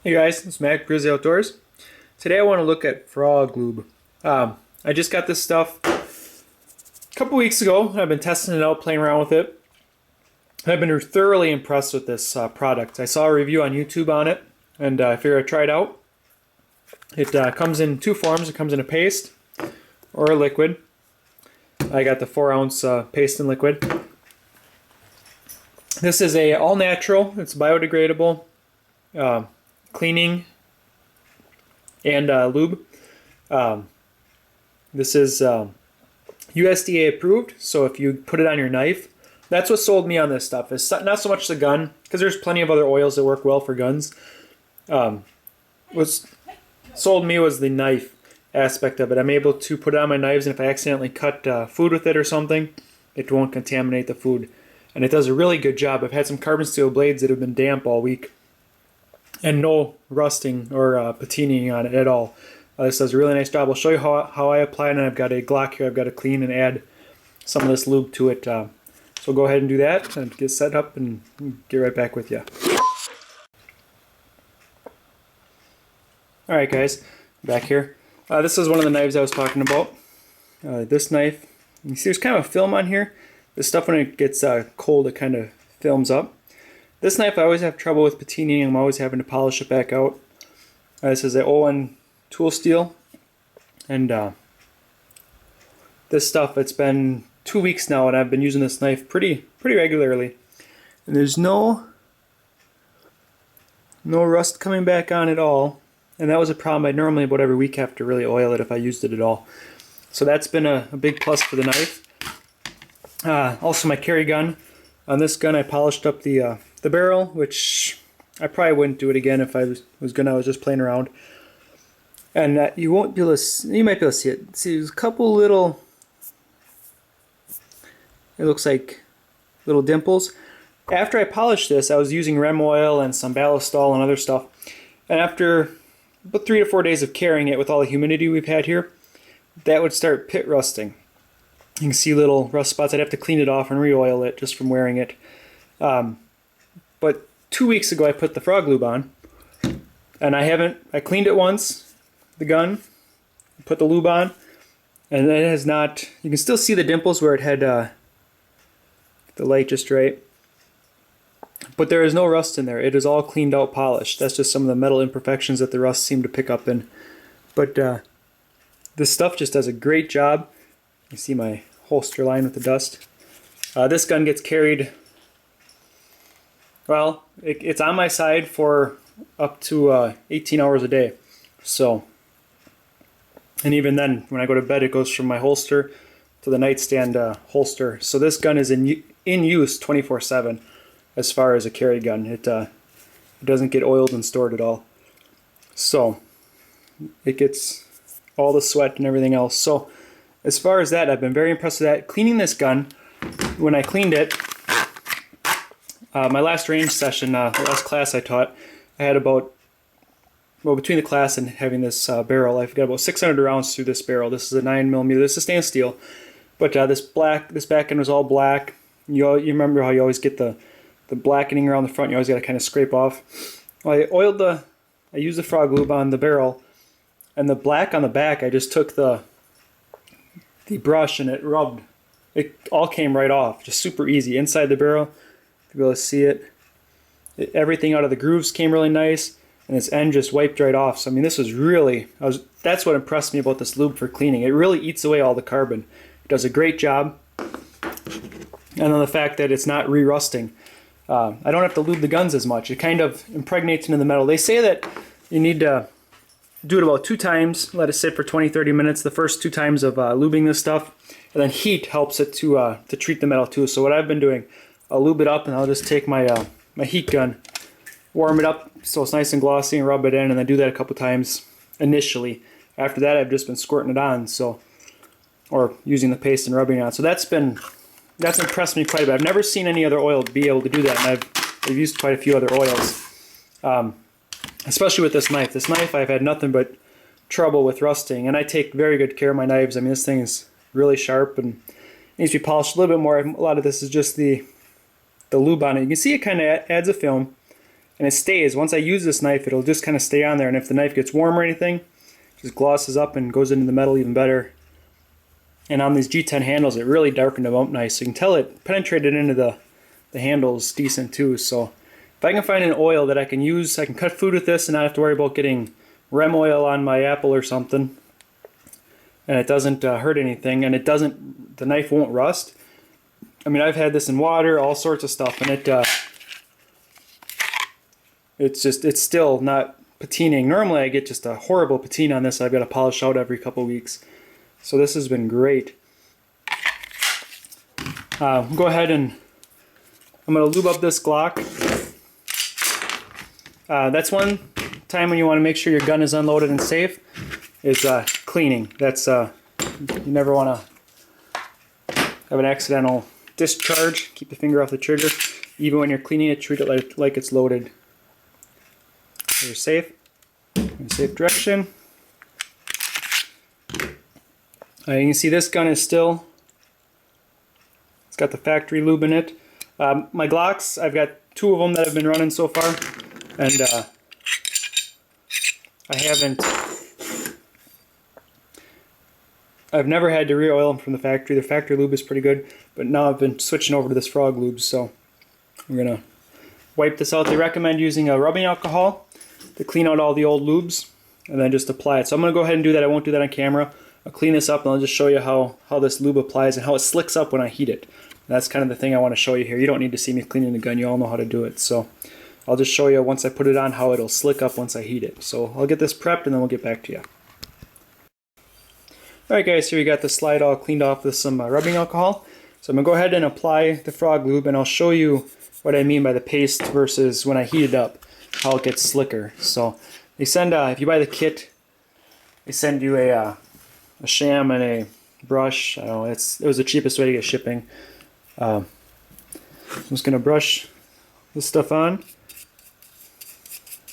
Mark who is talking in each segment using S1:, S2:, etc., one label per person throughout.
S1: Hey guys, it's Matt, Grizzly-Outdoors. Today I want to look at frog lube. I just got this stuff a couple weeks ago. I've been testing it out, playing around with it. I've been thoroughly impressed with this product. I saw a review on YouTube on it, and I figured I'd try it out. It comes in two forms. It comes in a paste or a liquid. I got the 4-ounce paste and liquid. This is a all-natural. It's biodegradable. Cleaning and lube. This is USDA approved, so if you put it on your knife, that's what sold me on this stuff. It's not so much the gun, because there's plenty of other oils that work well for guns. What sold me was the knife aspect of it. I'm able to put it on my knives, and if I accidentally cut food with it or something, it won't contaminate the food. And it does a really good job. I've had some carbon steel blades that have been damp all week, and no rusting or patining on it at all. This does a really nice job. I'll show you how I apply it, and I've got a Glock here I've got to clean and add some of this lube to it. So go ahead and do that and get set up and get right back with you. Alright guys, back here. This is one of the knives I was talking about. This knife, you see there's kind of a film on here. This stuff, when it gets cold, it kind of films up. This knife I always have trouble with patining. I'm always having to polish it back out. This is an 01 tool steel, and this stuff, it's been 2 weeks now, and I've been using this knife pretty regularly, and there's no rust coming back on at all. And that was a problem. I'd normally about every week have to really oil it if I used it at all. So that's been a big plus for the knife. Also my carry gun. On this gun I polished up the barrel, which I probably wouldn't do it again if I was just playing around. And you won't be able to, you might be able to see it. See, there's a couple little, it looks like little dimples. After I polished this, I was using Rem oil and some ballistol and other stuff. And after about 3 to 4 days of carrying it with all the humidity we've had here, that would start pit rusting. You can see little rust spots. I'd have to clean it off and re-oil it just from wearing it. But 2 weeks ago I put the frog lube on, and I cleaned it once, the gun, put the lube on, and it has not, you can still see the dimples where it had the light just right. But there is no rust in there. It is all cleaned out, polished. That's just some of the metal imperfections that the rust seemed to pick up in. But this stuff just does a great job. You see my holster line with the dust. This gun gets carried, well, it's on my side for up to 18 hours a day. So, and even then, when I go to bed, it goes from my holster to the nightstand holster. So this gun is in use 24/7 as far as a carry gun. It doesn't get oiled and stored at all. So it gets all the sweat and everything else. So as far as that, I've been very impressed with that. Cleaning this gun, when I cleaned it, my last range session, the last class I taught, I had about, well, between the class and having this barrel, I've got about 600 rounds through this barrel. This is a 9mm. This is stainless steel, but this back end was all black. You remember how you always get the blackening around the front. You always got to kind of scrape off. Well, I used the frog lube on the barrel, and the black on the back, I just took the brush and it rubbed. It all came right off, just super easy. Inside the barrel, you'll be able to see it. Everything out of the grooves came really nice, and this end just wiped right off. So I mean, this was really, that's what impressed me about this lube for cleaning. It really eats away all the carbon. It does a great job. And then the fact that it's not re-rusting. I don't have to lube the guns as much. It kind of impregnates into the metal. They say that you need to do it about 2 times, let it sit for 20-30 minutes, the first 2 times of lubing this stuff, and then heat helps it to treat the metal too. So what I've been doing, I'll lube it up, and I'll just take my my heat gun, warm it up so it's nice and glossy, and rub it in, and then do that a couple times initially. After that, I've just been squirting it on, or using the paste and rubbing it on. So that's impressed me quite a bit. I've never seen any other oil be able to do that, and I've used quite a few other oils. Especially with this knife. This knife, I've had nothing but trouble with rusting, and I take very good care of my knives. I mean, this thing is really sharp and needs to be polished a little bit more. A lot of this is just the lube on it. You can see it kind of adds a film, and it stays. Once I use this knife, it'll just kind of stay on there, and if the knife gets warm or anything, it just glosses up and goes into the metal even better. And on these G10 handles, it really darkened them up nice. So you can tell it penetrated into the handles decent too. So if I can find an oil that I can use, I can cut food with this and not have to worry about getting rem oil on my apple or something. And it doesn't hurt anything, and the knife won't rust. I mean, I've had this in water, all sorts of stuff, and it's still not patining. Normally I get just a horrible patine on this. I've got to polish out every couple weeks. So this has been great. Go ahead and I'm going to lube up this Glock. That's one time when you want to make sure your gun is unloaded and safe, is cleaning. That's you never want to have an accidental discharge. Keep the finger off the trigger. Even when you're cleaning it, treat it like it's loaded. So you're safe. In a safe direction. You can see this gun is still, it's got the factory lube in it. My Glocks, I've got 2 of them that have been running so far, and I've never had to re-oil them from the factory. The factory lube is pretty good, but now I've been switching over to this Frog lube, so I'm going to wipe this out. They recommend using a rubbing alcohol to clean out all the old lubes, and then just apply it. So I'm going to go ahead and do that. I won't do that on camera. I'll clean this up and I'll just show you how this lube applies and how it slicks up when I heat it. And that's kind of the thing I want to show you here. You don't need to see me cleaning the gun. You all know how to do it. So I'll just show you once I put it on how it'll slick up once I heat it. So I'll get this prepped and then we'll get back to you. Alright guys, here we got the slide all cleaned off with some rubbing alcohol. So I'm going to go ahead and apply the Frog lube, and I'll show you what I mean by the paste versus when I heat it up, how it gets slicker. So they send, if you buy the kit, they send you a sham and a brush. I don't know, it was the cheapest way to get shipping. I'm just going to brush this stuff on.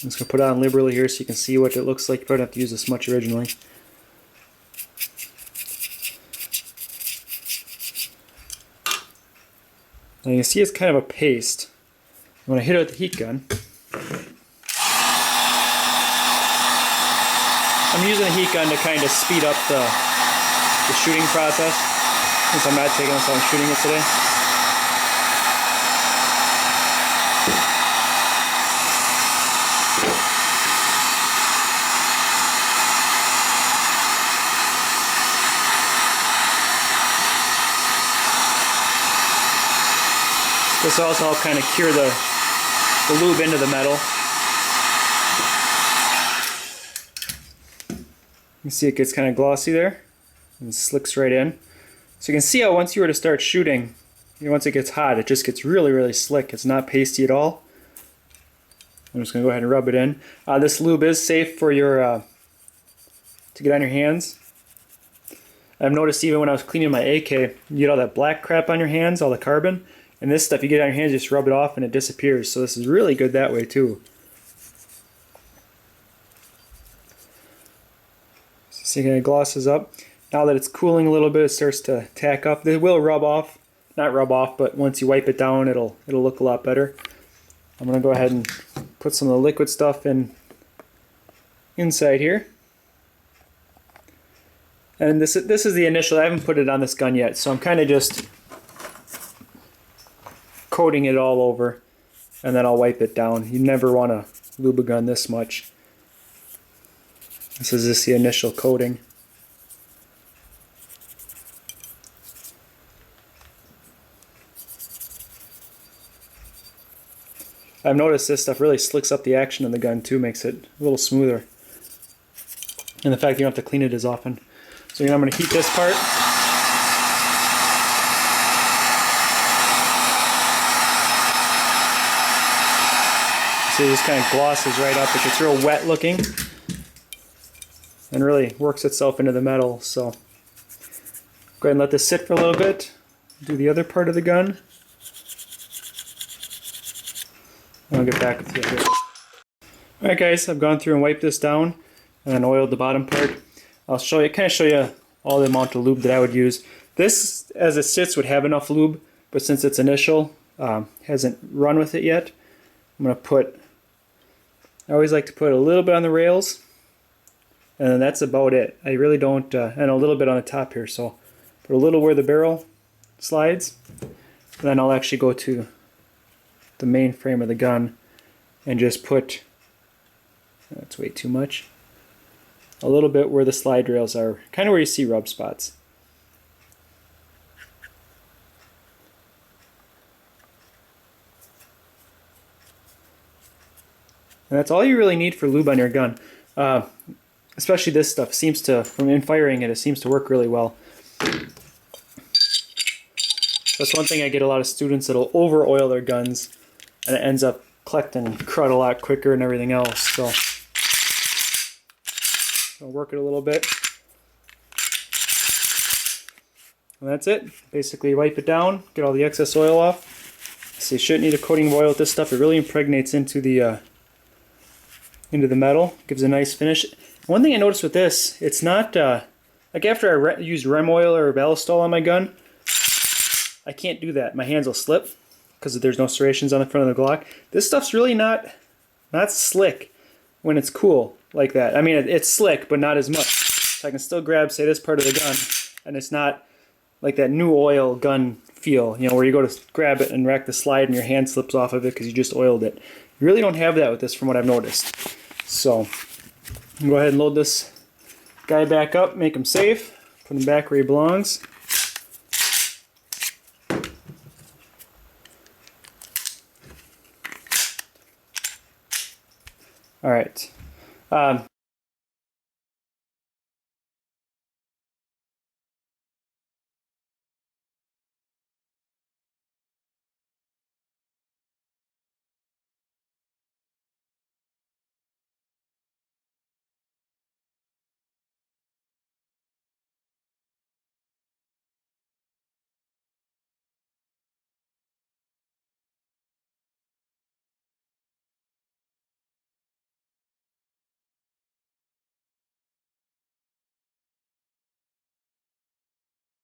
S1: I'm just going to put it on liberally here so you can see what it looks like. You probably don't have to use this much originally. Now you can see it's kind of a paste. When I hit it with the heat gun, I'm using the heat gun to kind of speed up the shooting process, since I'm not taking this out and shooting it today. This will also help kind of cure the lube into the metal. You see it gets kind of glossy there and slicks right in. So you can see how once you were to start shooting, once it gets hot, it just gets really, really slick. It's not pasty at all. I'm just going to go ahead and rub it in. This lube is safe for your to get on your hands. I've noticed even when I was cleaning my AK, you get all that black crap on your hands, all the carbon. And this stuff, you get on your hands, just rub it off and it disappears. So this is really good that way too. See, it glosses up. Now that it's cooling a little bit, it starts to tack up. It will rub off, not rub off, but once you wipe it down, it'll look a lot better. I'm gonna go ahead and put some of the liquid stuff inside here. And this is the initial. I haven't put it on this gun yet, so I'm kind of just coating it all over, and then I'll wipe it down. You never want to lube a gun this much. This is just the initial coating. I've noticed this stuff really slicks up the action of the gun too, makes it a little smoother. And the fact you don't have to clean it as often. So I'm going to heat this part. So it just kind of glosses right up. It gets real wet looking and really works itself into the metal. So go ahead and let this sit for a little bit. Do the other part of the gun. I'll get back with you here. Alright guys, I've gone through and wiped this down and then oiled the bottom part. I'll show you, kind of show you all the amount of lube that I would use. This, as it sits, would have enough lube, but since it's initial, hasn't run with it yet, I'm going to put I always like to put a little bit on the rails, and then that's about it. I really don't, and a little bit on the top here, so put a little where the barrel slides, and then I'll actually go to the main frame of the gun and just put, that's way too much, a little bit where the slide rails are, kind of where you see rub spots. And that's all you really need for lube on your gun. Especially this stuff seems to, from in firing it, it seems to work really well. That's one thing I get a lot of students that'll over oil their guns and it ends up collecting crud a lot quicker and everything else. So I'll work it a little bit. And that's it. Basically wipe it down, get all the excess oil off. So you shouldn't need a coating of oil with this stuff. It really impregnates into the metal, gives a nice finish. One thing I noticed with this, it's not, like after I use Rem oil or Ballistol on my gun, I can't do that. My hands will slip because there's no serrations on the front of the Glock. This stuff's really not slick when it's cool like that. I mean, it's slick, but not as much. So I can still grab, say, this part of the gun, and it's not like that new oil gun feel, you know, where you go to grab it and rack the slide and your hand slips off of it because you just oiled it. You really don't have that with this from what I've noticed. So go ahead and load this guy back up, make him safe, put him back where he belongs. All right.